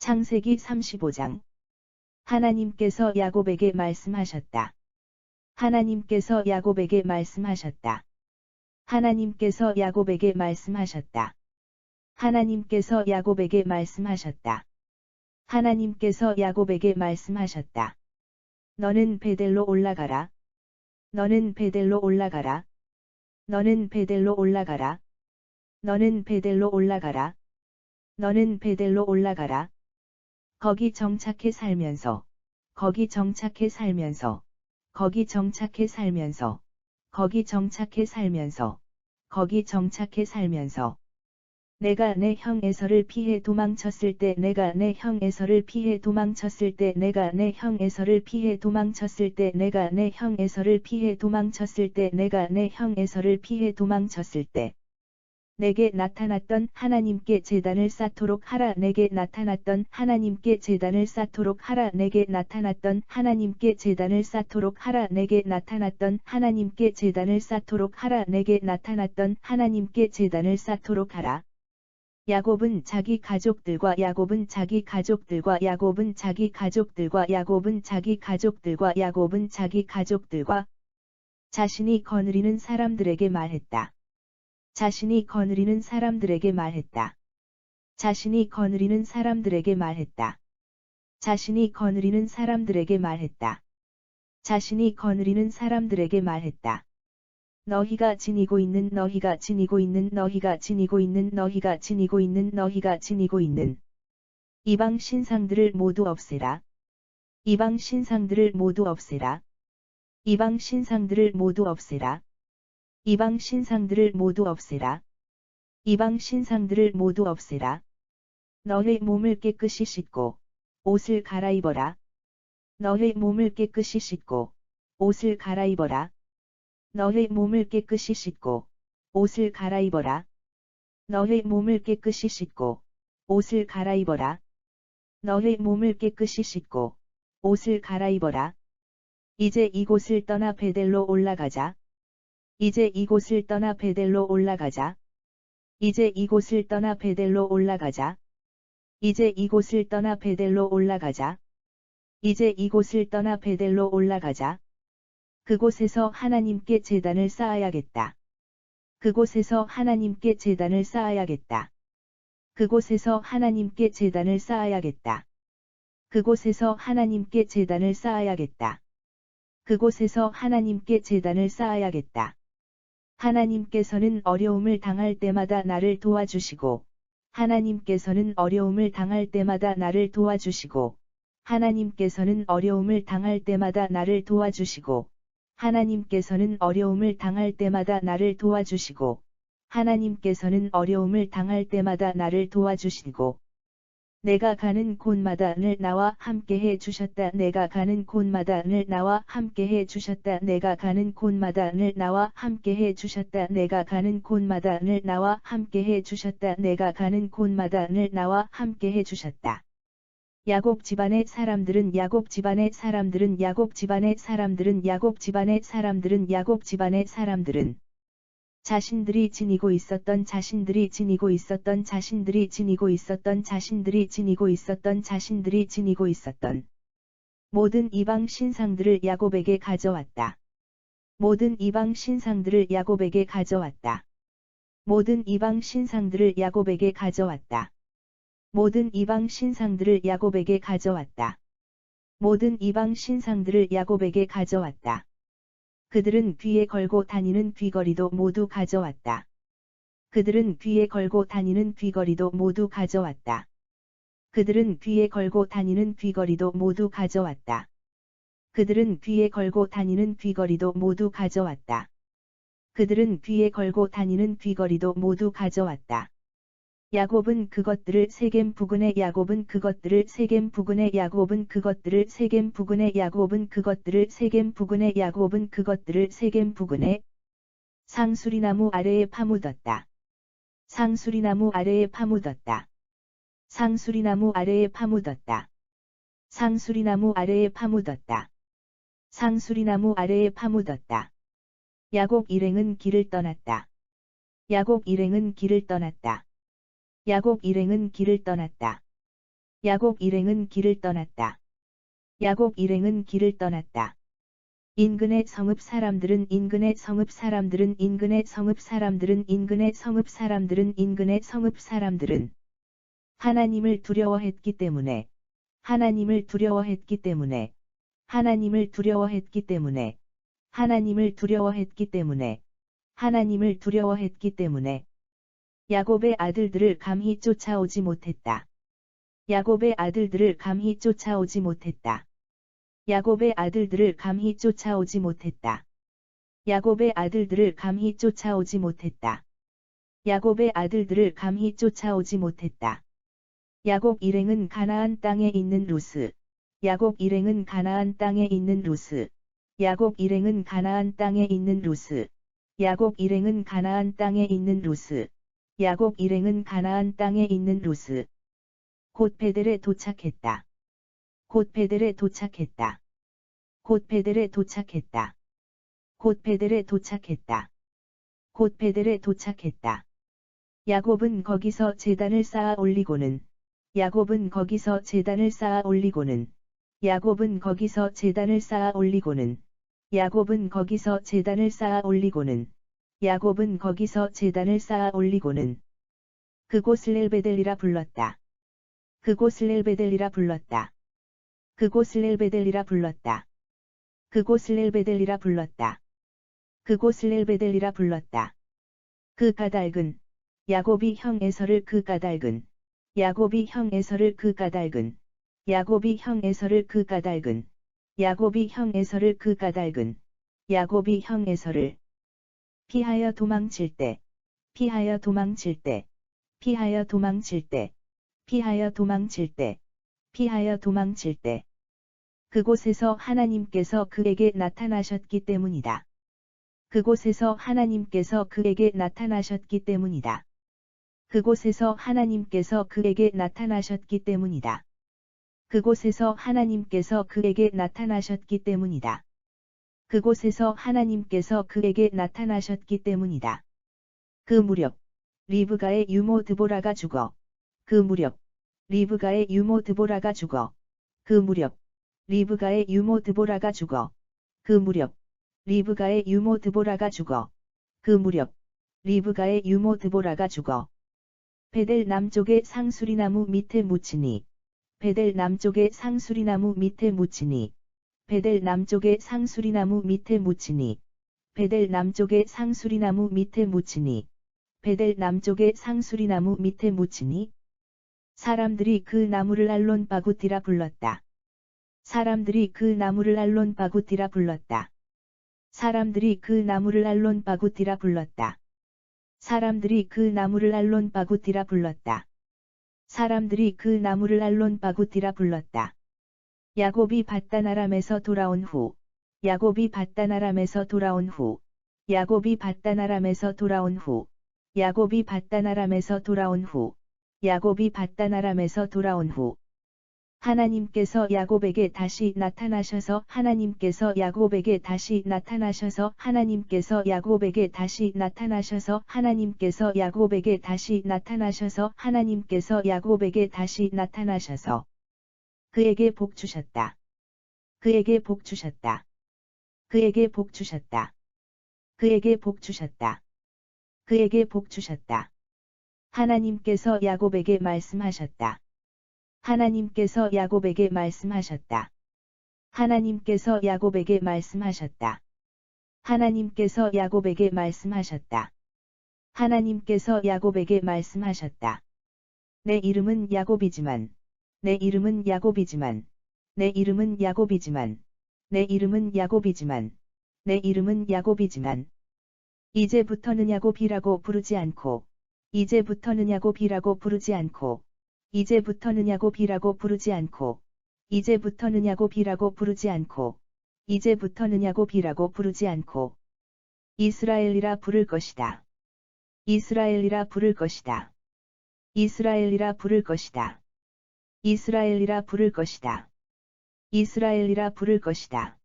창세기 35장. 하나님께서 야곱에게 말씀하셨다. 하나님께서 야곱에게 말씀하셨다. 하나님께서 야곱에게 말씀하셨다. 하나님께서 야곱에게 말씀하셨다. 하나님께서 야곱에게 말씀하셨다. 너는 베델로 올라가라. 너는 베델로 올라가라. 너는 베델로 올라가라. 너는 베델로 올라가라. 너는 베델로 올라가라. 거기 정착해 살면서, 거기 정착해 살면서, 거기 정착해 살면서, 거기 정착해 살면서, 거기 정착해 살면서. 내가 내 형 에서를 피해 도망쳤을 때 내가 내 형 에서를 피해 도망쳤을 때 내가 내 형 에서를 피해 도망쳤을 때 내가 내 형 에서를 피해 도망쳤을 때 내가 내 형 에서를 피해 도망쳤을 때 내게 나타났던 하나님께 제단을 쌓도록 하라. 내게 나타났던 하나님께 제단을 쌓도록 하라. 내게 나타났던 하나님께 제단을 쌓도록 하라. 내게 나타났던 하나님께 제단을 쌓도록 하라. 내게 나타났던 하나님께 제단을 쌓도록 하라. 야곱은 자기 가족들과 야곱은 자기 가족들과 야곱은 자기 가족들과 야곱은 자기 가족들과 야곱은 자기 가족들과 자신이 거느리는 사람들에게 말했다. 자신이 거느리는 사람들에게 말했다. 자신이 거느리는 사람들에게 말했다. 자신이 거느리는 사람들에게 말했다. 자신이 거느리는 사람들에게 말했다. 너희가 지니고 있는 너희가 지니고 있는 너희가 지니고 있는 너희가 지니고 있는 너희가 지니고 있는 이방 신상들을 모두 없애라. 이방 신상들을 모두 없애라. 이방 신상들을 모두 없애라. 이방 신상들을 모두 없애라. 이방 신상들을 모두 없애라. 너의 몸을 깨끗이 씻고 옷을 갈아입어라. 너의 몸을 깨끗이 씻고 옷을 갈아입어라. 너의 몸을 깨끗이 씻고 옷을 갈아입어라. 너의 몸을 깨끗이 씻고 옷을 갈아입어라. 너의 몸을 깨끗이 씻고 옷을 갈아입어라. 이제 이곳을 떠나 베델로 올라가자. 이제 이곳을 떠나 베델로 올라가자. 이제 이곳을 떠나 베델로 올라가자. 이제 이곳을 떠나 베델로 올라가자. 이제 이곳을 떠나 베델로 올라가자. 그곳에서 하나님께 제단을 쌓아야겠다. 그곳에서 하나님께 제단을 쌓아야겠다. 그곳에서 하나님께 제단을 쌓아야겠다. 그곳에서 하나님께 제단을 쌓아야겠다. 그곳에서 하나님께 제단을 쌓아야겠다. 하나님께서는 어려움을 당할 때마다 나를 도와주시고, 하나님께서는 어려움을 당할 때마다 나를 도와주시고, 하나님께서는 어려움을 당할 때마다 나를 도와주시고, 하나님께서는 어려움을 당할 때마다 나를 도와주시고, 하나님께서는 어려움을 당할 때마다 나를 도와주시고, 내가 가는 곳마다 늘 나와 함께해 주셨다. 내가 가는 곳마다 늘 나와 함께해 주셨다. 내가 가는 곳마다 늘 나와 함께해 주셨다. 내가 가는 곳마다 늘 나와 함께해 주셨다. 내가 가는 곳마다 늘 나와 함께해 주셨다. 야곱 집안의 사람들은 야곱 집안의 사람들은 야곱 집안의 사람들은 야곱 집안의 사람들은 야곱 집안의 사람들은 자신들이 지니고 있었던 자신들이 지니고 있었던 자신들이 지니고 있었던 자신들이 지니고 있었던 자신들이 지니고 있었던 모든 이방 신상들을 야곱에게 가져왔다. 모든 이방 신상들을 야곱에게 가져왔다. 모든 이방 신상들을 야곱에게 가져왔다. 모든 이방 신상들을 야곱에게 가져왔다. 모든 이방 신상들을 야곱에게 가져왔다. 그들은 귀에 걸고 다니는 귀걸이도 모두 가져왔다. 그들은 귀에 걸고 다니는 귀걸이도 모두 가져왔다. 그들은 귀에 걸고 다니는 귀걸이도 모두 가져왔다. 그들은 귀에 걸고 다니는 귀걸이도 모두 가져왔다. 그들은 귀에 걸고 다니는 귀걸이도 모두 가져왔다. 야곱은 그것들을 세겜 부근에 야곱은 그것들을 세겜 부근에 야곱은 그것들을 세겜 부근에 야곱은 그것들을 세겜 부근에 야곱은 그것들을 세겜 부근에 상수리나무 아래에 파묻었다. 상수리나무 아래에 파묻었다. 상수리나무 아래에 파묻었다. 상수리나무 아래에 파묻었다. 상수리나무 아래에 파묻었다. 야곱 일행은 길을 떠났다. 야곱 일행은 길을 떠났다. 야곱 일행은 길을 떠났다. 야곱 일행은 길을 떠났다. 야곱 일행은 길을 떠났다. 인근의 성읍 사람들은 인근의 성읍 사람들은 인근의 성읍 사람들은 인근의 성읍 사람들은 인근의 성읍 사람들은 하나님을 두려워했기 때문에 하나님을 두려워했기 때문에 하나님을 두려워했기 때문에 하나님을 두려워했기 때문에 하나님을 두려워했기 때문에 야곱의 아들들을 감히 쫓아오지 못했다. 야곱의 아들들을 감히 쫓아오지 못했다. 야곱의 아들들을 감히 쫓아오지 못했다. 야곱의 아들들을 감히 쫓아오지 못했다. 야곱의 아들들을 감히 쫓아오지 못했다. 야곱 일행은 가나안 땅에 있는 루스. 야곱 일행은 가나안 땅에 있는 루스. 야곱 일행은 가나안 땅에 있는 루스. 야곱 일행은 가나안 땅에 있는 루스. 야곱 일행은 가나안 땅에 있는 루스. 곧 베델에 도착했다. 곧 베델에 도착했다. 곧 베델에 도착했다. 곧 베델에 도착했다. 곧 베델에 도착했다. 야곱은 거기서 제단을 쌓아 올리고는 야곱은 거기서 제단을 쌓아 올리고는 야곱은 거기서 제단을 쌓아 올리고는 야곱은 거기서 제단을 쌓아 올리고는 야곱은 거기서 제단을 쌓아 올리고는 그곳을 엘베델이라 불렀다. 그곳을 엘베델이라 불렀다. 그곳을 엘베델이라 불렀다. 그곳을 엘베델이라 불렀다. 그곳을 엘베델이라 불렀다. 그 까닭은 야곱이 형 에서를 그 까닭은 야곱이 형 에서를 그 까닭은 야곱이 형 에서를 그 까닭은 야곱이 형 에서를 그 까닭은 야곱이 형 에서를 피하여 도망칠 때 피하여 도망칠 때 피하여 도망칠 때 피하여 도망칠 때 피하여 도망칠 때 그곳에서 하나님께서 그에게 나타나셨기 때문이다. 그곳에서 하나님께서 그에게 나타나셨기 때문이다. 그곳에서 하나님께서 그에게 나타나셨기 때문이다. 그곳에서 하나님께서 그에게 나타나셨기 때문이다. 그곳에서 하나님께서 그에게 나타나셨기 때문이다. 그 무렵 리브가의 유모 드보라가 죽어. 그 무렵 리브가의 유모 드보라가 죽어. 그 무렵 리브가의 유모 드보라가 죽어. 그 무렵 리브가의 유모 드보라가 죽어. 그 무렵 리브가의 유모 드보라가 죽어. 베델 남쪽의 상수리나무 밑에 묻히니 베델 남쪽의 상수리나무 밑에 묻히니 베델 남쪽의 상수리나무 밑에 묻히니 베델 남쪽의 상수리나무 밑에 묻히니 베델 남쪽의 상수리나무 밑에 묻히니 사람들이 그 나무를 알론 바구티라 불렀다. 사람들이 그 나무를 알론 바구티라 불렀다. 사람들이 그 나무를 알론 바구티라 불렀다. 사람들이 그 나무를 알론 바구티라 불렀다. 사람들이 그 나무를 알론 바구티라 불렀다. 야곱이 밧단 아람에서 돌아온 후 야곱이 밧단 아람에서 돌아온 후 야곱이 밧단 아람에서 돌아온 후 야곱이 밧단 아람에서 돌아온 후 야곱이 밧단 아람에서 돌아온 후 하나님께서 야곱에게 다시 나타나셔서 하나님께서 야곱에게 다시 나타나셔서 하나님께서 야곱에게 다시 나타나셔서 하나님께서 야곱에게 다시 나타나셔서 하나님께서 야곱에게 다시 나타나셔서 그에게 복 주셨다. 그에게 복 주셨다. 그에게 복 주셨다. 그에게 복 주셨다. 그에게 복 주셨다. 하나님께서 야곱에게 말씀하셨다. 하나님께서 야곱에게 말씀하셨다. 하나님께서 야곱에게 말씀하셨다. 하나님께서 야곱에게 말씀하셨다. 하나님께서 야곱에게 말씀하셨다. 내 이름은 야곱이지만 내 이름은 야곱이지만 내 이름은 야곱이지만 내 이름은 야곱이지만 내 이름은 야곱이지만 이제부터는 야곱이라고 부르지 않고 이제부터는 야곱이라고 부르지 않고 이제부터는 야곱이라고 부르지 않고 이제부터는 야곱이라고 부르지 않고 이제부터는 야곱이라고 부르지 않고 이스라엘이라 부를 것이다. 이스라엘이라 부를 것이다. 이스라엘이라 부를 것이다. 이스라엘이라 부를 것이다. 이스라엘이라 부를 것이다.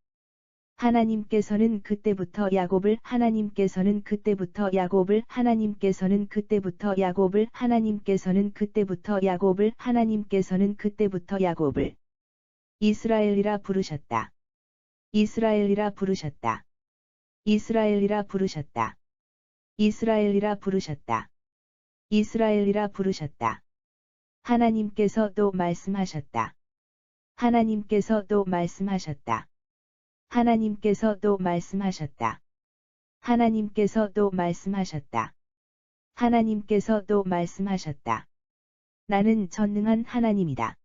하나님께서는 그때부터 야곱을 하나님께서는 그때부터 야곱을 하나님께서는 그때부터 야곱을 하나님께서는 그때부터 야곱을 하나님께서는 그때부터 야곱을 이스라엘이라 부르셨다. 이스라엘이라 부르셨다. 이스라엘이라 부르셨다. 이스라엘이라 부르셨다. 이스라엘이라 부르셨다. 하나님께서 또 말씀하셨다. 하나님께서 또 말씀하셨다. 하나님께서 또 말씀하셨다. 하나님께서 또 말씀하셨다. 하나님께서 또 말씀하셨다. 나는 전능한 하나님이다.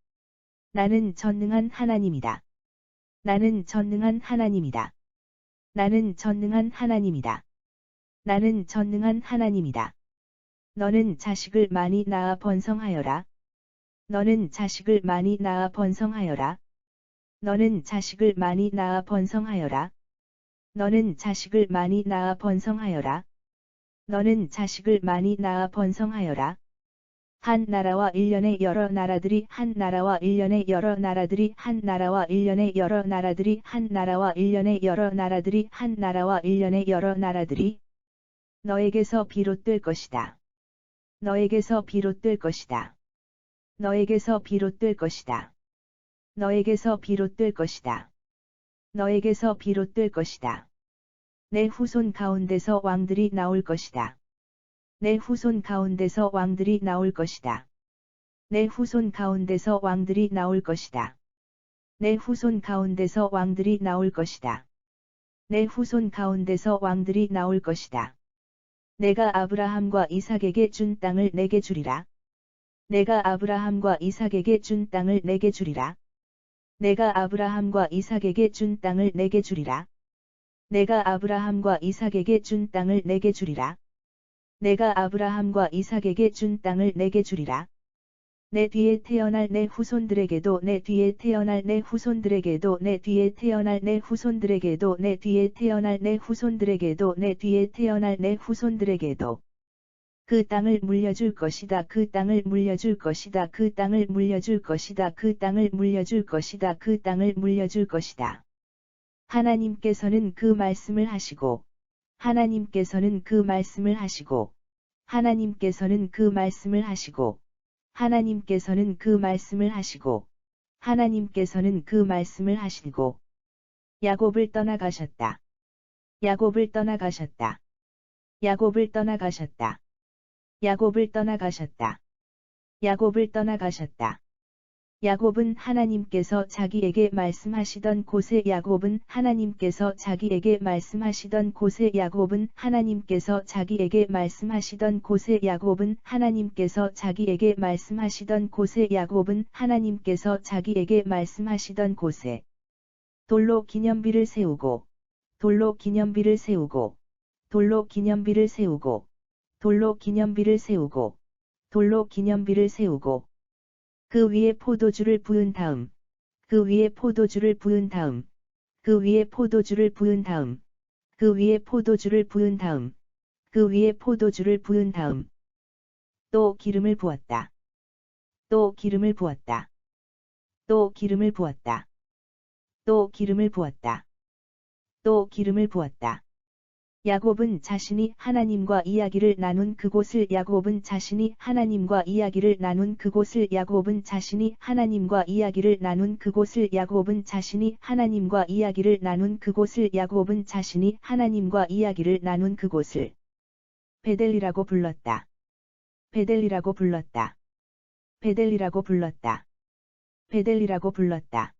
나는 전능한 하나님이다. 나는 전능한 하나님이다. 나는 전능한 하나님이다. 나는 전능한 하나님이다. 너는 자식을 많이 낳아 번성하여라. 너는 자식을 많이 낳아 번성하여라. 너는 자식을 많이 낳아 번성하여라. 너는 자식을 많이 낳아 번성하여라. 너는 자식을 많이 낳아 번성하여라. 한 나라와 일련의 여러 나라들이 한 나라와 일련의 여러 나라들이 한 나라와 일련의 여러 나라들이 한 나라와 일련의 여러 나라들이 한 나라와 일련의 여러 나라들이 너에게서 비롯될 것이다. 너에게서 비롯될 것이다. 너에게서 비롯될 것이다. 너에게서 비롯될 것이다. 너에게서 비롯될 것이다. 내 후손 가운데서 왕들이 나올 것이다. 내 후손 가운데서 왕들이 나올 것이다. 내 후손 가운데서 왕들이 나올 것이다. 내 후손 가운데서 왕들이 나올 것이다. 내 후손 가운데서 왕들이 나올 것이다. 내가 아브라함과 이삭에게 준 땅을 내게 주리라. 내가 아브라함과 이삭에게 준 땅을 내게 주리라. 내가 아브라함과 이삭에게 준 땅을 내게 주리라. 내가 아브라함과 이삭에게 준 땅을 내게 주리라. 내가 아브라함과 이삭에게 준 땅을 내게 주리라. 내 뒤에 태어날 내 후손들에게도 내 뒤에 태어날 내 후손들에게도 내 뒤에 태어날 내 후손들에게도 내 뒤에 태어날 내 후손들에게도 내 뒤에 태어날 내 후손들에게도 그 땅을 물려줄 것이다. 그 땅을 물려줄 것이다. 그 땅을 물려줄 것이다. 그 땅을 물려줄 것이다. 그 땅을 물려줄 것이다. 하나님께서는 그 말씀을 하시고 하나님께서는 그 말씀을 하시고 하나님께서는 그 말씀을 하시고 하나님께서는 그 말씀을 하시고 하나님께서는 그 말씀을 하시고 야곱을 떠나가셨다. 야곱을 떠나가셨다. 야곱을 떠나가셨다. 야곱을 떠나가셨다. 야곱을 떠나가셨다. 야곱은 하나님께서 자기에게 말씀하시던 곳에 야곱은 하나님께서 자기에게 말씀하시던 곳에 야곱은 하나님께서 자기에게 말씀하시던 곳에 야곱은 하나님께서 자기에게 말씀하시던 곳에 야곱은 하나님께서 자기에게 말씀하시던 곳에 돌로 기념비를 세우고 돌로 기념비를 세우고 돌로 기념비를 세우고 돌로 기념비를 세우고 돌로 기념비를 세우고 그 위에 포도주를 부은 다음, 그 위에 포도주를 부은 다음, 그 위에 포도주를 부은 다음, 그 위에 포도주를 부은 다음, 그 위에 포도주를 부은 다음, 또 기름을 부었다. 또 기름을 부었다. 또 기름을 부었다. 또 기름을 부었다. 또 기름을 부었다. 야곱은 자신이 하나님과 이야기를 나눈 그곳을 야곱은 자신이 하나님과 이야기를 나눈 그곳을 야곱은 자신이 하나님과 이야기를 나눈 그곳을 야곱은 자신이 하나님과 이야기를 나눈 그곳을 야곱은 자신이 하나님과 이야기를 나눈 그곳을 베델이라고 불렀다. 베델이라고 불렀다. 베델이라고 불렀다. 베델이라고 불렀다.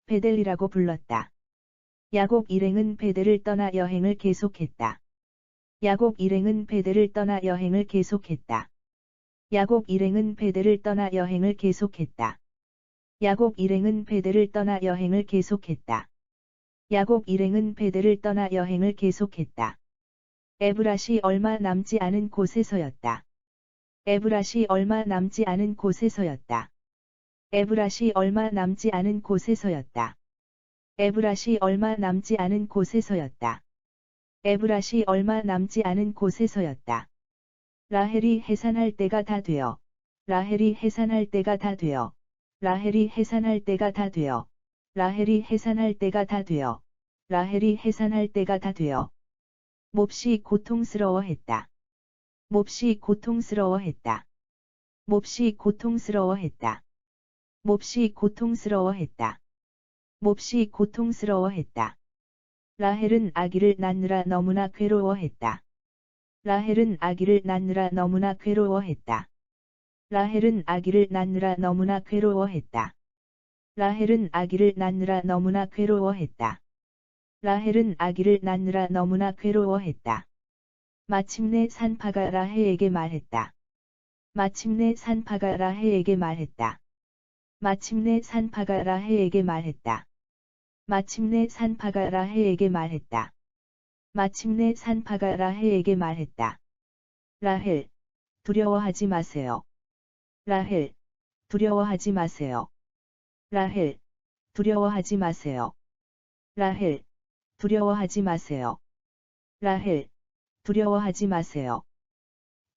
베델이라고 불렀다. 야곱 일행은 베델을 떠나 여행을 계속했다. 야곱 일행은 베델을 떠나 여행을 계속했다. 야곱 일행은 베델을 떠나 여행을 계속했다. 야곱 일행은 베델을 떠나 여행을 계속했다. 야곱 일행은 베델을 떠나 여행을 계속했다. 에브랏이 얼마 남지 않은 곳에서였다. 에브랏이 얼마 남지 않은 곳에서였다. 에브랏이 얼마 남지 않은 곳에서였다. 에브랏이 얼마 남지 않은 곳에서였다. 에브랏이 얼마 남지 않은 곳에서였다. 라헬이 해산할 때가 다 되어. 라헬이 해산할 때가 다 되어. 라헬이 해산할 때가 다 되어. 라헬이 해산할 때가 다 되어. 라헬이 해산할 때가 다 되어 몹시 고통스러워했다. 몹시 고통스러워했다. 몹시 고통스러워했다. 몹시 고통스러워했다. 몹시 고통스러워했다. 라헬은 아기를 낳느라 너무나 괴로워했다. 라헬은 아기를 낳느라 너무나 괴로워했다. 라헬은 아기를 낳느라 너무나 괴로워했다. 라헬은 아기를 낳느라 너무나 괴로워했다. 라헬은 아기를 낳느라 너무나 괴로워했다. 마침내 산파가 라헬에게 말했다. 마침내 산파가 라헬에게 말했다. 마침내 산파가 라헬에게 말했다. 마침내 산파가 라헬에게 말했다. 마침내 산파가 라헬에게 말했다. 라헬, 두려워하지 마세요. 라헬, 두려워하지 마세요. 라헬, 두려워하지 마세요. 라헬, 두려워하지 마세요. 라헬, 두려워하지 마세요.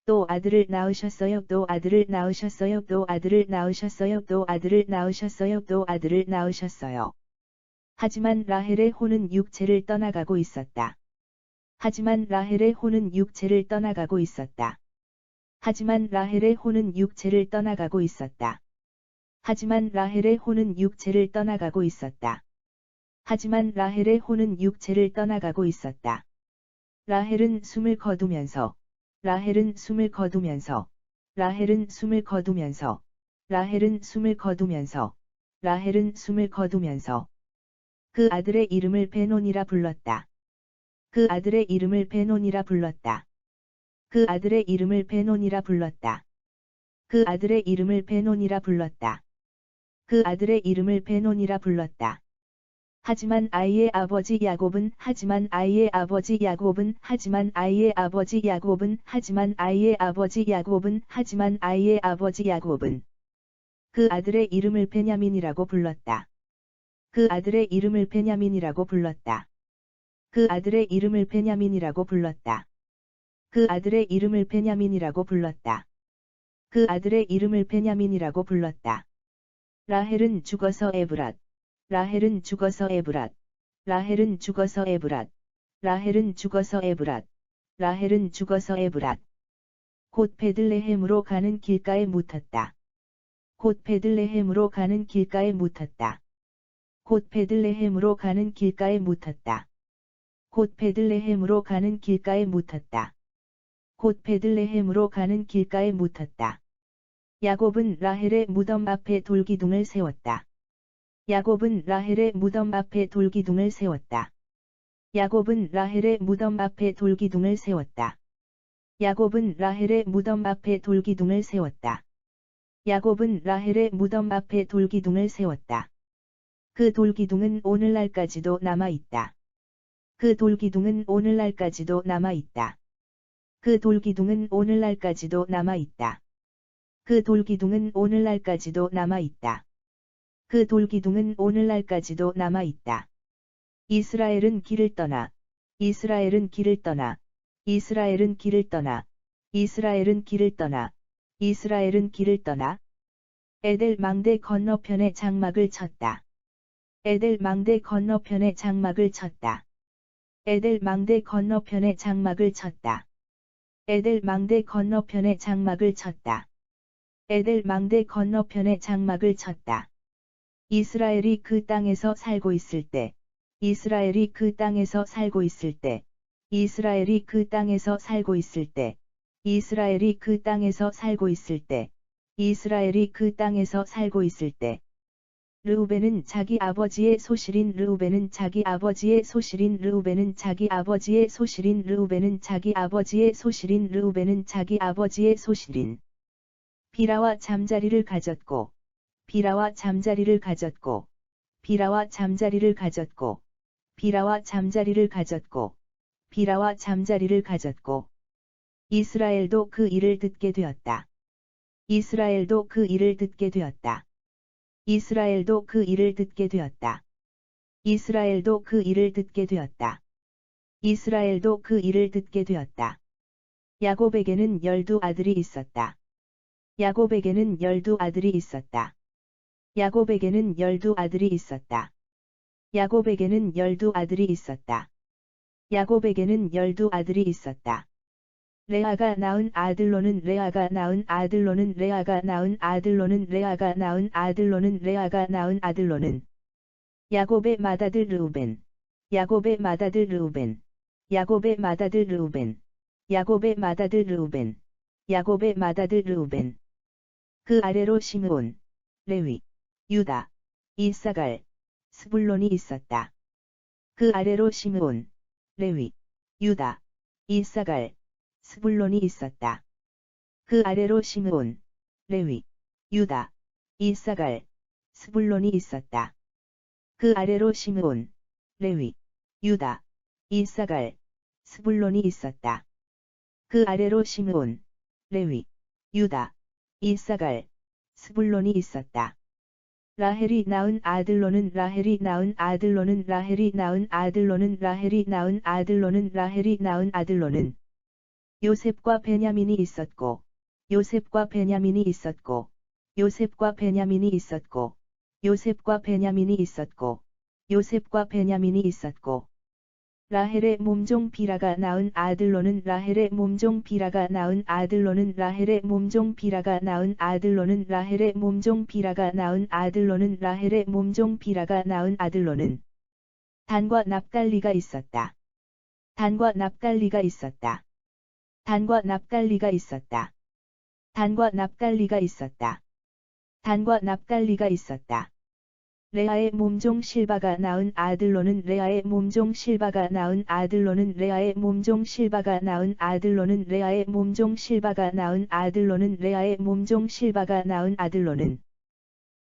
또 아들을 낳으셨어요. 또 아들을 낳으셨어요. 또 아들을 낳으셨어요. 또 아들을 낳으셨어요. 또 아들을 낳으셨어요. 하지만 라헬의 혼은 육체를 떠나가고 있었다. 하지만 라헬의 혼은 육체를 떠나가고 있었다. 하지만 라헬의 혼은 육체를 떠나가고 있었다. 하지만 라헬의 혼은 육체를 떠나가고 있었다. 하지만 라헬의 혼은 육체를 떠나가고 있었다. 라헬은 숨을 거두면서 라헬은 숨을 거두면서 라헬은 숨을 거두면서 라헬은 숨을 거두면서 라헬은 숨을 거두면서 그 아들의 이름을 베논이라 불렀다. 그 아들의 이름을 베논이라 불렀다. 그 아들의 이름을 베논이라 불렀다. 그 아들의 이름을 베논이라 불렀다. 그 아들의 이름을 베논이라 불렀다. 하지만 아이의 아버지 야곱은 하지만 아이의 아버지 야곱은 하지만 아이의 아버지 야곱은 하지만 아이의 아버지 야곱은 하지만 아이의 아버지 야곱은 그 아들의 이름을 베냐민이라고 불렀다. 그 아들의 이름을 베냐민이라고 불렀다. 그 아들의 이름을 베냐민이라고 불렀다. 그 아들의 이름을 베냐민이라고 불렀다. 그 아들의 이름을 베냐민이라고 불렀다. 라헬은 죽어서 에브랏. 라헬은 죽어서 에브랏. 라헬은 죽어서 에브랏. 라헬은 죽어서 에브랏. 라헬은 죽어서 에브랏. 곧 베들레헴으로 가는 길가에 묻혔다. 곧 베들레헴으로 가는 길가에 묻혔다. 곧 베들레헴으로 가는 길가에 묻혔다. 곧 베들레헴으로 가는 길가에 묻혔다. 곧 베들레헴으로 가는 길가에 묻혔다. 야곱은 라헬의 무덤 앞에 돌기둥을 세웠다. 야곱은 라헬의 무덤 앞에 돌기둥을 세웠다. 야곱은 라헬의 무덤 앞에 돌기둥을 세웠다. 야곱은 라헬의 무덤 앞에 돌기둥을 세웠다. 야곱은 라헬의 무덤 앞에 돌기둥을 세웠다. 그 돌기둥은 오늘날까지도 남아있다. 그 돌기둥은 오늘날까지도 남아있다. 그 돌기둥은 오늘날까지도 남아있다. 그 돌기둥은 오늘날까지도 남아있다. 그 돌기둥은 오늘날까지도 남아있다. 이스라엘은 길을 떠나, 이스라엘은 길을 떠나, 이스라엘은 길을 떠나, 이스라엘은 길을 떠나, 이스라엘은 길을 떠나, 에델 망대 건너편에 장막을 쳤다. 에델 망대 건너편에 장막을 쳤다. 에델 망대 건너편에 장막을 쳤다. 에델 망대 건너편에 장막을 쳤다. 에델 망대 건너편에 장막을 쳤다. 이스라엘이 그 땅에서 살고 있을 때, 이스라엘이 그 땅에서 살고 있을 때, 이스라엘이 그 땅에서 살고 있을 때, 이스라엘이 그 땅에서 살고 있을 때, 이스라엘이 그 땅에서 살고 있을 때, 르우벤은 자기 아버지의 소실인 르우벤은 자기 아버지의 소실인 르우벤은 자기 아버지의 소실인 르우벤은 자기 아버지의 소실인 르우벤은 자기 아버지의 소실인 비라와 잠자리를 가졌고 비라와 잠자리를 가졌고 비라와 잠자리를 가졌고 비라와 잠자리를 가졌고 비라와 잠자리를 가졌고 이스라엘도 그 일을 듣게 되었다. 이스라엘도 그 일을 듣게 되었다. 이스라엘도 그 일을 듣게 되었다. 이스라엘도 그 일을 듣게 되었다. 이스라엘도 그 일을 듣게 되었다. 야곱에게는 12아들이 있었다. 야곱에게는 12아들이 있었다. 야곱에게는 12아들이 있었다. 야곱에게는 12아들이 있었다. 야곱에게는 12아들이 있었다. 레아가 낳은 아들로는 레아가 낳은 아들로는 레아가 낳은 아들로는 레아가 낳은 아들로는 레아가 낳은 아들로는 야곱의 맏아들 르우벤, 야곱의 맏아들 르우벤, 야곱의 맏아들 르우벤, 야곱의 맏아들 르우벤, 야곱의 맏아들 르우벤. 그 아래로 시므온, 레위, 유다, 이사갈, 스불론이 있었다. 그 아래로 시므온, 레위, 유다, 이사갈, 스불론이 있었다. 그 아래로 시므온, 레위, 유다, 이사갈, 스불론이 있었다. 그 아래로 시므온, 레위, 유다, 이사갈, 스불론이 있었다. 그 아래로 시므온, 레위, 유다, 이사갈, 스불론이 있었다. 라헬이 낳은 아들로는 라헬이 낳은 아들로는 라헬이 낳은 아들로는 라헬이 낳은 아들로는 라헬이 낳은 아들로는 요셉과 베냐민이 있었고 요셉과 베냐민이 있었고 요셉과 베냐민이 있었고 요셉과 베냐민이 있었고 요셉과 베냐민이 있었고 라헬의 몸종 비라가 낳은 아들로는 라헬의 몸종 비라가 낳은 아들로는 라헬의 몸종 비라가 낳은 아들로는 라헬의 몸종 비라가 낳은 아들로는 라헬의 몸종 비라가 낳은 아들로는 단과 납달리가 있었다. 단과 납달리가 있었다. 단과 납달리가 있었다. 단과 납달리가 있었다. 단과 납달리가 있었다. 레아의 몸종 실바가 낳은 아들로는 레아의 몸종 실바가 낳은 아들로는 레아의 몸종 실바가 낳은 아들로는 레아의 몸종 실바가 낳은 아들로는 레아의 몸종 실바가 낳은 아들로는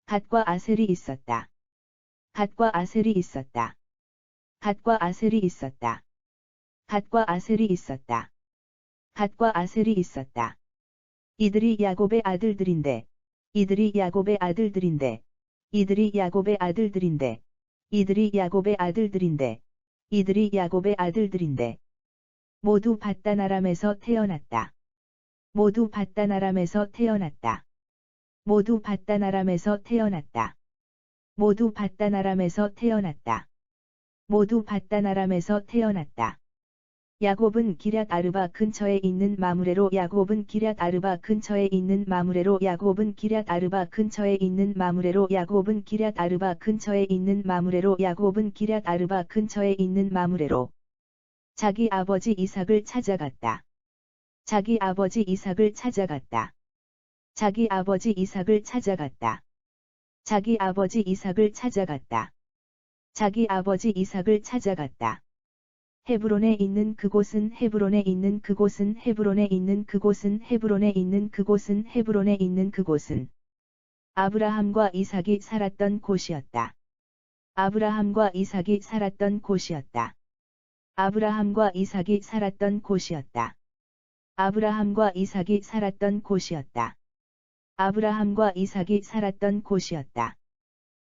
갓과 아셀이 있었다. 갓과 아셀이 있었다. 갓과 아셀이 있었다. 갓과 아셀이 있었다. 갓과 아셀이 있었다. 이들이 야곱의 아들들인데 이들이 야곱의 아들들인데 이들이 야곱의 아들들인데 이들이 야곱의 아들들인데 이들이 야곱의 아들들인데 모두 밧단 아람에서 태어났다. 모두 밧단 아람에서 태어났다. 모두 밧단 아람에서 태어났다. 모두 밧단 아람에서 태어났다. 모두 밧단 아람에서 태어났다. 야곱은 기럇 아르바 근처에 있는 마므레로 야곱은 기럇 아르바 근처에 있는 마므레로 야곱은 기럇 아르바 근처에 있는 마므레로 야곱은 기럇 아르바 근처에 있는 마므레로 야곱은 기럇 아르바 근처에 있는 마므레로 자기 아버지 이삭을 찾아갔다. 자기 아버지 이삭을 찾아갔다. 자기 아버지 이삭을 찾아갔다. 자기 아버지 이삭을 찾아갔다. 자기 아버지 이삭을 찾아갔다. 헤브론에 있는 그곳은 헤브론에 있는 그곳은 헤브론에 있는 그곳은 헤브론에 있는 그곳은 헤브론에 있는 그곳은 아브라함과 이삭이 살았던 곳이었다. 아브라함과 이삭이 살았던 곳이었다. 아브라함과 이삭이 살았던 곳이었다. 아브라함과 이삭이 살았던 곳이었다. 아브라함과 이삭이 살았던 곳이었다.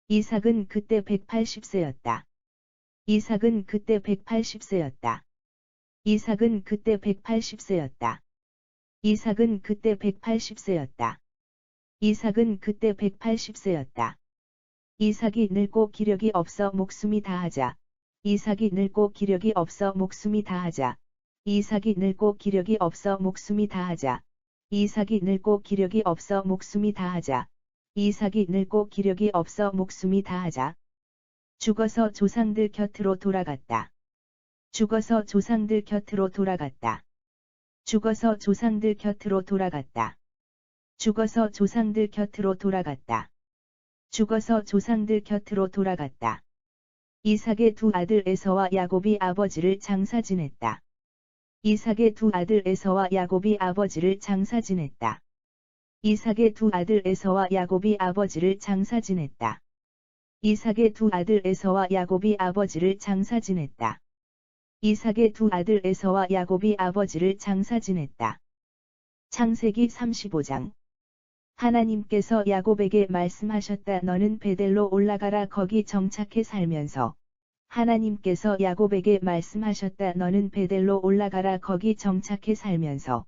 이삭은 그때 180세였다. 이삭은 그때 180세였다. 이삭은 그때 180세였다. 이삭은 그때 180세였다. 이삭은 그때 180세였다. 이삭이 늙고 기력이 없어 목숨이 다하자. 이삭이 늙고 기력이 없어 목숨이 다하자. 이삭이 늙고 기력이 없어 목숨이 다하자. 이삭이 늙고 기력이 없어 목숨이 다하자. 이삭이 늙고 기력이 없어 목숨이 다하자. 죽어서 조상들 곁으로 돌아갔다. 죽어서 조상들 곁으로 돌아갔다. 죽어서 조상들 곁으로 돌아갔다. 죽어서 조상들 곁으로 돌아갔다. 죽어서 조상들 곁으로 돌아갔다. 이삭의 두 아들 에서와 야곱이 아버지를 장사 지냈다. 이삭의 두 아들 에서와 야곱이 아버지를 장사 지냈다. 이삭의 두 아들 에서와 야곱이 아버지를 장사 지냈다. 이삭의 두 아들 에서와 야곱이 아버지를 장사 지냈다. 이삭의 두 아들 에서와 야곱이 아버지를 장사 지냈다. 창세기 35장. 하나님께서 야곱에게 말씀하셨다. 너는 베델로 올라가라. 거기 정착해 살면서. 하나님께서 야곱에게 말씀하셨다. 너는 베델로 올라가라. 거기 정착해 살면서.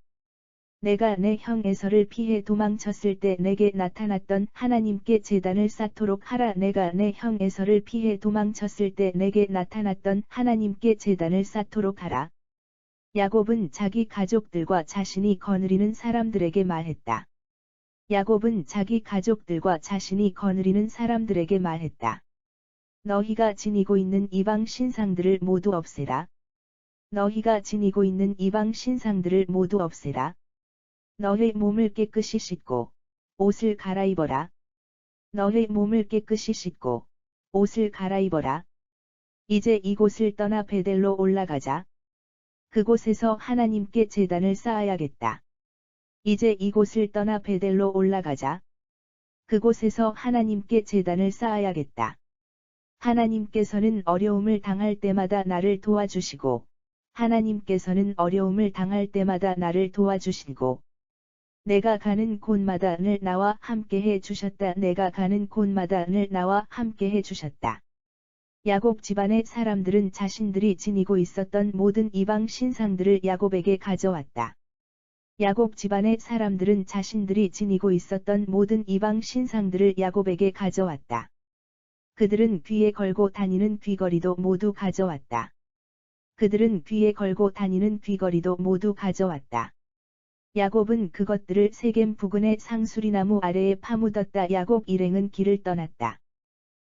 내가 내 형 에서를 피해 도망쳤을 때 내게 나타났던 하나님께 제단을 쌓도록 하라. 내가 내 형 에서를 피해 도망쳤을 때 내게 나타났던 하나님께 제단을 쌓도록 하라. 야곱은 자기 가족들과 자신이 거느리는 사람들에게 말했다. 야곱은 자기 가족들과 자신이 거느리는 사람들에게 말했다. 너희가 지니고 있는 이방 신상들을 모두 없애라. 너희가 지니고 있는 이방 신상들을 모두 없애라. 너의 몸을 깨끗이 씻고 옷을 갈아입어라. 너의 몸을 깨끗이 씻고 옷을 갈아입어라. 이제 이곳을 떠나 베델로 올라가자. 그곳에서 하나님께 제단을 쌓아야겠다. 이제 이곳을 떠나 베델로 올라가자. 그곳에서 하나님께 제단을 쌓아야겠다. 하나님께서는 어려움을 당할 때마다 나를 도와주시고, 하나님께서는 어려움을 당할 때마다 나를 도와주시고, 내가 가는 곳마다 늘 나와 함께해 주셨다. 내가 가는 곳마다 늘 나와 함께해 주셨다. 야곱 집안의 사람들은 자신들이 지니고 있었던 모든 이방 신상들을 야곱에게 가져왔다. 야곱 집안의 사람들은 자신들이 지니고 있었던 모든 이방 신상들을 야곱에게 가져왔다. 그들은 귀에 걸고 다니는 귀걸이도 모두 가져왔다. 그들은 귀에 걸고 다니는 귀걸이도 모두 가져왔다. 야곱은 그것들을 세겜 부근의 상수리나무 아래에 파묻었다. 야곱 일행은 길을 떠났다.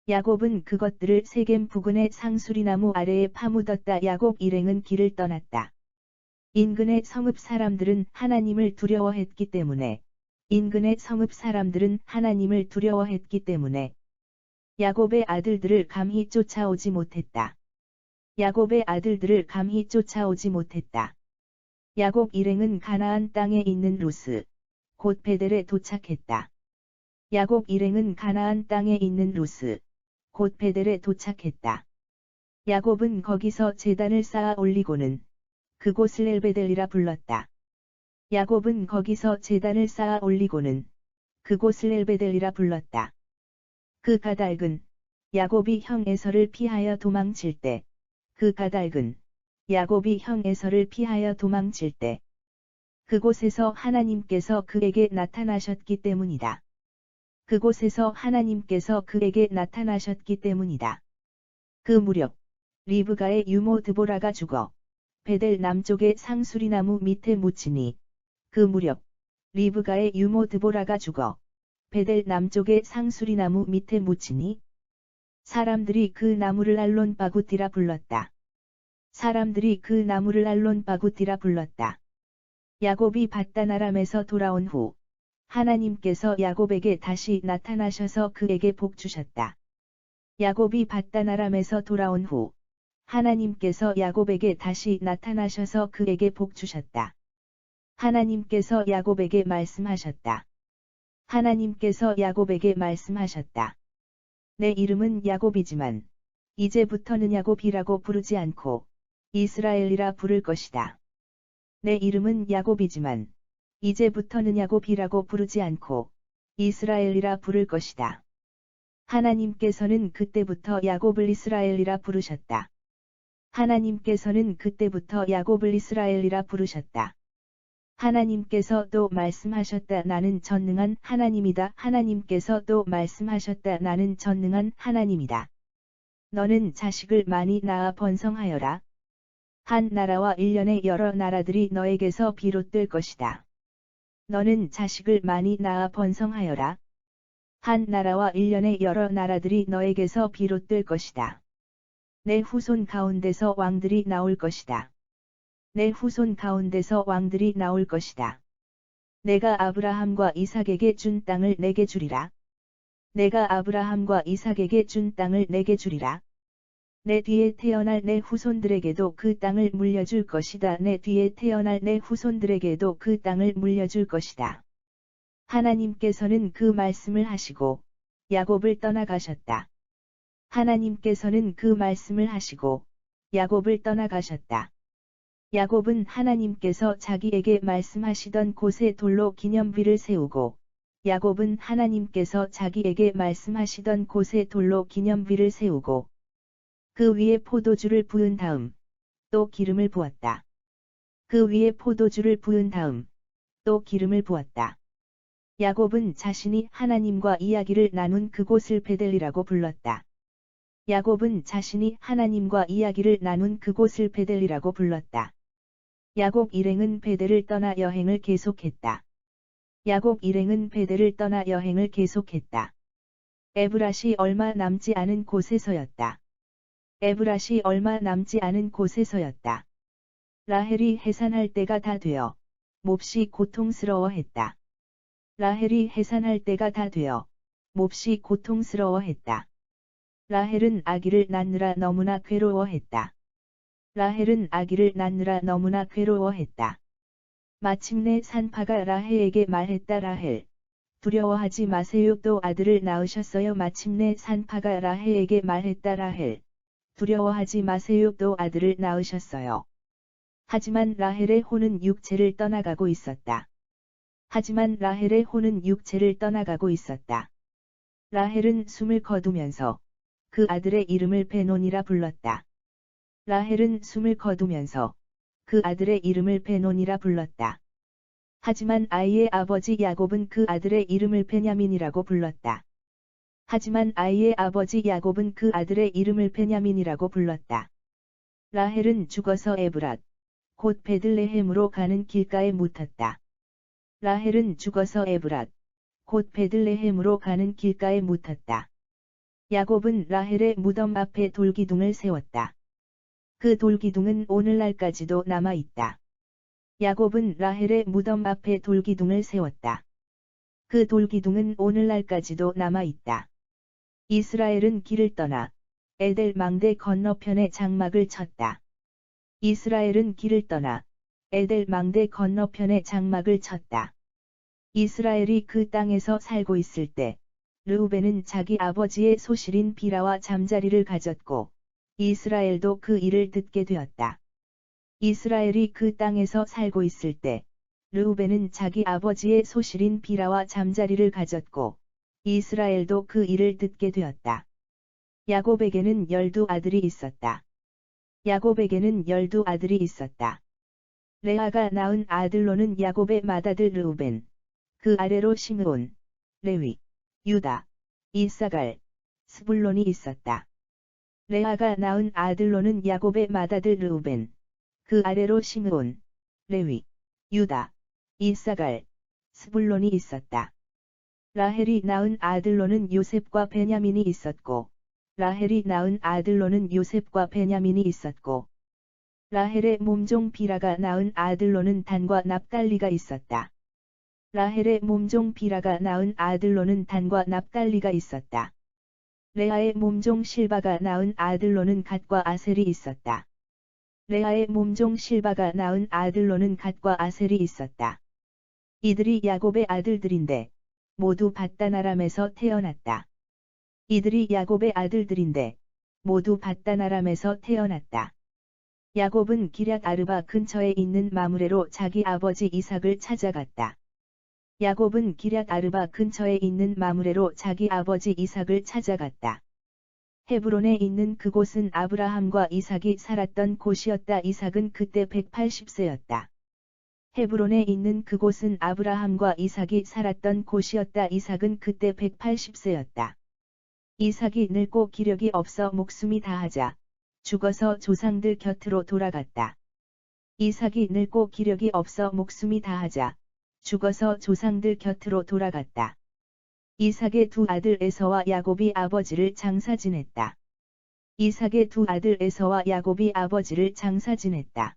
야곱은 그것들을 세겜 부근의 상수리나무 아래에 파묻었다. 야곱 일행은 길을 떠났다. 인근의 성읍 사람들은 하나님을 두려워했기 때문에, 인근의 성읍 사람들은 하나님을 두려워했기 때문에 야곱의 아들들을 감히 쫓아오지 못했다. 야곱의 아들들을 감히 쫓아오지 못했다. 야곱 일행은 가나안 땅에 있는 루스, 곧 베델에 도착했다. 야곱 일행은 가나안 땅에 있는 루스, 곧 베델에 도착했다. 야곱은 거기서 제단을 쌓아 올리고는 그곳을 엘베델이라 불렀다. 야곱은 거기서 제단을 쌓아 올리고는 그곳을 엘베델이라 불렀다. 그 가달근, 야곱이 형 에서를 피하여 도망칠 때, 그 가달근, 야곱이 형 에서를 피하여 도망칠 때, 그곳에서 하나님께서 그에게 나타나셨기 때문이다. 그곳에서 하나님께서 그에게 나타나셨기 때문이다. 그 무렵, 리브가의 유모 드보라가 죽어, 베델 남쪽의 상수리나무 밑에 묻히니, 그 무렵, 리브가의 유모 드보라가 죽어, 베델 남쪽의 상수리나무 밑에 묻히니, 사람들이 그 나무를 알론 바구티라 불렀다. 사람들이 그 나무를 알론 바구티라 불렀다. 야곱이 밧단 아람에서 돌아온 후, 하나님께서 야곱에게 다시 나타나셔서 그에게 복 주셨다. 야곱이 밧단 아람에서 돌아온 후, 하나님께서 야곱에게 다시 나타나셔서 그에게 복 주셨다. 하나님께서 야곱에게 말씀하셨다. 하나님께서 야곱에게 말씀하셨다. 내 이름은 야곱이지만, 이제부터는 야곱이라고 부르지 않고, 이스라엘이라 부를 것이다. 내 이름은 야곱이지만, 이제부터는 야곱이라고 부르지 않고, 이스라엘이라 부를 것이다. 하나님께서는 그때부터 야곱을 이스라엘이라 부르셨다. 하나님께서는 그때부터 야곱을 이스라엘이라 부르셨다. 하나님께서 또 말씀하셨다. 나는 전능한 하나님이다. 하나님께서 또 말씀하셨다. 나는 전능한 하나님이다. 너는 자식을 많이 낳아 번성하여라. 한 나라와 일련의 여러 나라들이 너에게서 비롯될 것이다. 너는 자식을 많이 낳아 번성하여라. 한 나라와 일련의 여러 나라들이 너에게서 비롯될 것이다. 내 후손 가운데서 왕들이 나올 것이다. 내 후손 가운데서 왕들이 나올 것이다. 내가 아브라함과 이삭에게 준 땅을 내게 주리라. 내가 아브라함과 이삭에게 준 땅을 내게 주리라. 내 뒤에 태어날 내 후손들에게도 그 땅을 물려줄 것이다. 내 뒤에 태어날 내 후손들에게도 그 땅을 물려줄 것이다. 하나님께서는 그 말씀을 하시고 야곱을 떠나가셨다. 하나님께서는 그 말씀을 하시고 야곱을 떠나가셨다. 야곱은 하나님께서 자기에게 말씀하시던 곳에 돌로 기념비를 세우고, 야곱은 하나님께서 자기에게 말씀하시던 곳에 돌로 기념비를 세우고, 그 위에 포도주를 부은 다음, 또 기름을 부었다. 그 위에 포도주를 부은 다음, 또 기름을 부었다. 야곱은 자신이 하나님과 이야기를 나눈 그곳을 베델이라고 불렀다. 야곱은 자신이 하나님과 이야기를 나눈 그곳을 베델이라고 불렀다. 야곱 일행은 베델을 떠나 여행을 계속했다. 야곱 일행은 베델을 떠나 여행을 계속했다. 에브랏이 얼마 남지 않은 곳에서였다. 에브랏이 얼마 남지 않은 곳에서였다. 라헬이 해산할 때가 다 되어 몹시 고통스러워했다. 라헬이 해산할 때가 다 되어 몹시 고통스러워했다. 라헬은 아기를 낳느라 너무나 괴로워했다. 라헬은 아기를 낳느라 너무나 괴로워했다. 마침내 산파가 라헬에게 말했다. 라헬, 두려워하지 마세요. 또 아들을 낳으셨어요. 마침내 산파가 라헬에게 말했다. 라헬, 두려워하지 마세요. 또 아들을 낳으셨어요. 하지만 라헬의 혼은 육체를 떠나가고 있었다. 하지만 라헬의 혼은 육체를 떠나가고 있었다. 라헬은 숨을 거두면서 그 아들의 이름을 베논이라 불렀다. 라헬은 숨을 거두면서 그 아들의 이름을 베논이라 불렀다. 하지만 아이의 아버지 야곱은 그 아들의 이름을 베냐민이라고 불렀다. 하지만 아이의 아버지 야곱은 그 아들의 이름을 베냐민이라고 불렀다. 라헬은 죽어서 에브랏, 곧 베들레헴으로 가는 길가에 묻혔다. 라헬은 죽어서 에브랏, 곧 베들레헴으로 가는 길가에 묻혔다. 야곱은 라헬의 무덤 앞에 돌기둥을 세웠다. 그 돌기둥은 오늘날까지도 남아있다. 야곱은 라헬의 무덤 앞에 돌기둥을 세웠다. 그 돌기둥은 오늘날까지도 남아있다. 이스라엘은 길을 떠나 에델 망대 건너편에 장막을 쳤다. 이스라엘은 길을 떠나 에델 망대 건너편에 장막을 쳤다. 이스라엘이 그 땅에서 살고 있을 때 르우벤은 자기 아버지의 소실인 비라와 잠자리를 가졌고 이스라엘도 그 일을 듣게 되었다. 이스라엘이 그 땅에서 살고 있을 때 르우벤은 자기 아버지의 소실인 비라와 잠자리를 가졌고 이스라엘도 그 일을 듣게 되었다. 야곱에게는 12아들이 있었다. 야곱에게는 12아들이 있었다. 레아가 낳은 아들로는 야곱의 맏아들 르우벤, 그 아래로 시므온, 레위, 유다, 이사갈, 스불론이 있었다. 레아가 낳은 아들로는 야곱의 맏아들 르우벤, 그 아래로 시므온, 레위, 유다, 이사갈, 스불론이 있었다. 라헬이 낳은 아들로는 요셉과 베냐민이 있었고, 라헬이 낳은 아들로는 요셉과 베냐민이 있었고, 라헬의 몸종 비라가 낳은 아들로는 단과 납달리가 있었다. 라헬의 몸종 비라가 낳은 아들로는 단과 납달리가 있었다. 레아의 몸종 실바가 낳은 아들로는 갓과 아셀이 있었다. 레아의 몸종 실바가 낳은 아들로는 갓과 아셀이 있었다. 이들이 야곱의 아들들인데 모두 밧단 아람에서 태어났다. 이들이 야곱의 아들들인데 모두 밧단 아람에서 태어났다. 야곱은 기럇 아르바 근처에 있는 마므레로 자기 아버지 이삭을 찾아갔다. 야곱은 기럇 아르바 근처에 있는 마므레로 자기 아버지 이삭을 찾아갔다. 헤브론에 있는 그곳은 아브라함과 이삭이 살았던 곳이었다. 이삭은 그때 180세였다. 헤브론에 있는 그곳은 아브라함과 이삭이 살았던 곳이었다. 이삭은 그때 180세였다. 이삭이 늙고 기력이 없어 목숨이 다하자 죽어서 조상들 곁으로 돌아갔다. 이삭이 늙고 기력이 없어 목숨이 다하자 죽어서 조상들 곁으로 돌아갔다. 이삭의 두 아들 에서와 야곱이 아버지를 장사 지냈다. 이삭의 두 아들 에서와 야곱이 아버지를 장사 지냈다.